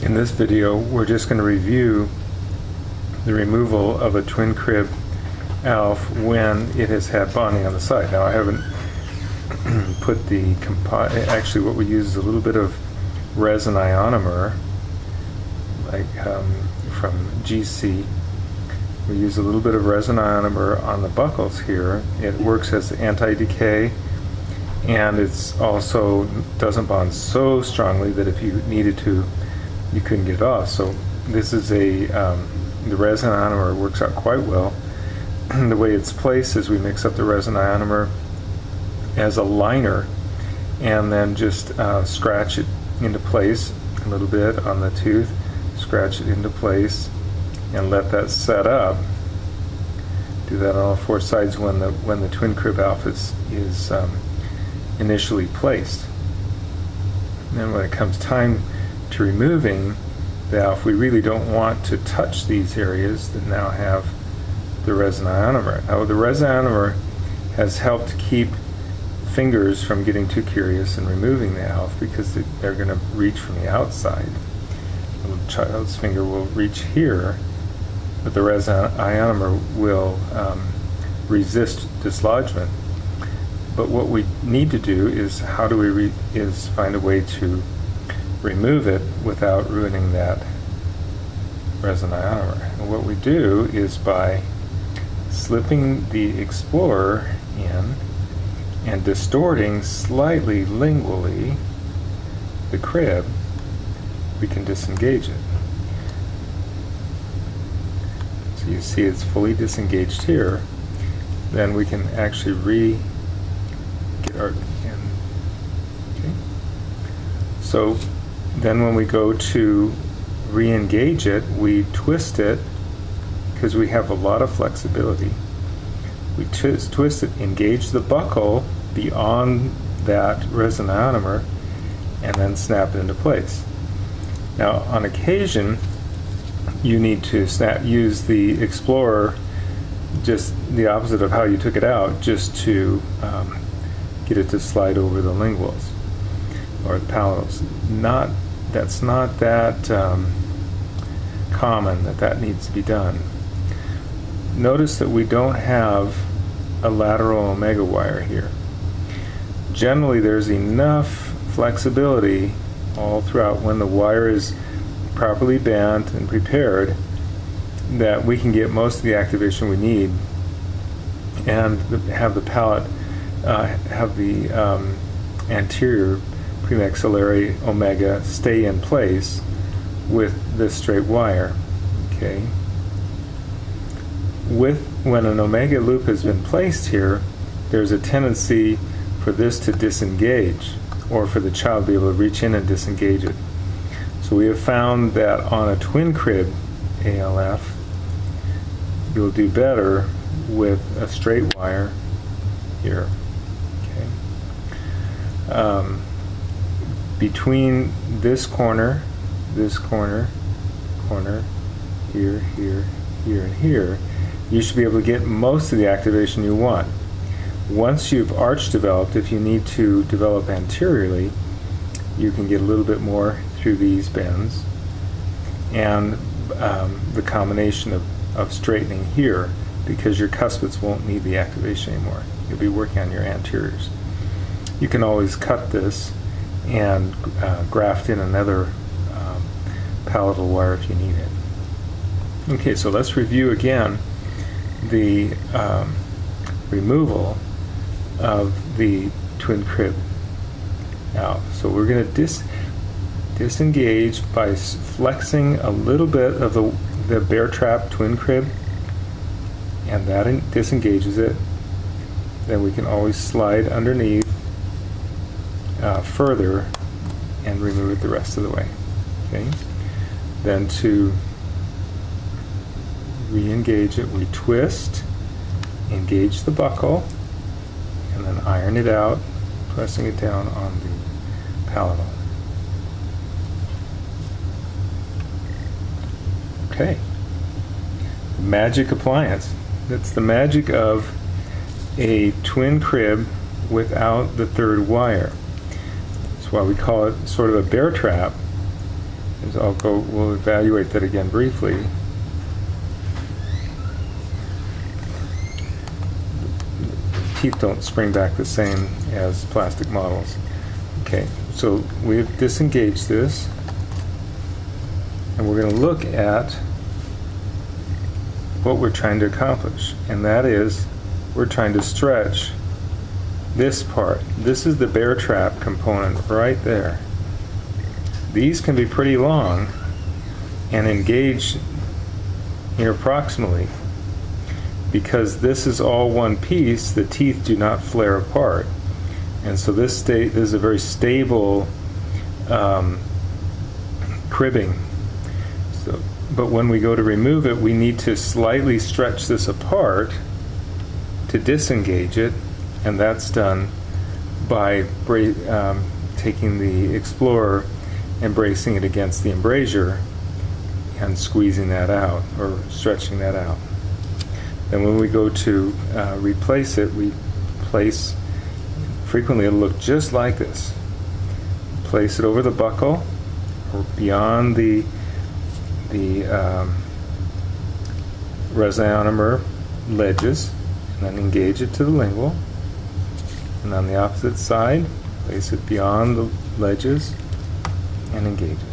In this video, we're just going to review the removal of a twin crib ALF when it has had bonding on the side. Now, I haven't put the actually what we use is a little bit of resin ionomer, like from GC. We use a little bit of resin ionomer on the buckles here. It works as anti-decay, and it's also doesn't bond so strongly that if you needed to, you couldn't get it off. So this is a the resin ionomer works out quite well. The way it's placed is we mix up the resin ionomer as a liner and then just scratch it into place a little bit on the tooth, scratch it into place and let that set up. Do that on all four sides when the twin crib ALF is initially placed. And then when it comes time to removing the ALF, we really don't want to touch these areas that now have the resin ionomer. Now, the resin ionomer has helped keep fingers from getting too curious and removing the ALF because they're going to reach from the outside. The little child's finger will reach here, but the resin ionomer will resist dislodgement. But what we need to do is find a way to remove it without ruining that resin ionomer. And what we do is by slipping the explorer in and distorting slightly lingually the crib, we can disengage it. So you see it's fully disengaged here. Then we can actually get our in. Okay. So then when we go to re-engage it, we twist it because we have a lot of flexibility. We twist it, engage the buckle beyond that resin ionomer, and then snap it into place. Now, on occasion, you need to use the explorer, just the opposite of how you took it out, just to get it to slide over the linguals or the palatals. That's not that common that needs to be done. Notice that we don't have a lateral omega wire here. Generally, there's enough flexibility all throughout when the wire is properly bent and prepared that we can get most of the activation we need and have the palate have the anterior premaxillary omega stay in place with this straight wire. Okay. When an omega loop has been placed here, there's a tendency for this to disengage, or for the child to be able to reach in and disengage it. So we have found that on a twin crib ALF, you'll do better with a straight wire here. Okay. Between this corner, here, here, here, and here, you should be able to get most of the activation you want. Once you've arch developed, if you need to develop anteriorly, you can get a little bit more through these bends, and the combination of straightening here, because your cuspids won't need the activation anymore. You'll be working on your anteriors. You can always cut this and graft in another palatal wire if you need it. Okay, so let's review again the removal of the twin crib ALF. So we're going to disengage by flexing a little bit of the bear trap twin crib, and that disengages it. Then we can always slide underneath further and remove it the rest of the way. Okay. Then to re-engage it, we twist, engage the buckle, and then iron it out, pressing it down on the palatal. Okay. Magic appliance. That's the magic of a twin crib without the third wire. That's why we call it sort of a bear trap, We'll evaluate that again briefly. Teeth don't spring back the same as plastic models. Okay, so we've disengaged this, and we're going to look at what we're trying to accomplish, and that is we're trying to stretch this part. This is the bear trap component right there. These can be pretty long and engage here proximally. Because this is all one piece, the teeth do not flare apart. And so this is a very stable cribbing. But when we go to remove it, we need to slightly stretch this apart to disengage it, and that's done by taking the Explorer and bracing it against the embrasure and squeezing that out, or stretching that out. Then when we go to replace it, we place, frequently it'll look just like this. Place it over the buccal, or beyond the resinomer ledges, and then engage it to the lingual. And on the opposite side, place it beyond the ledges and engage it.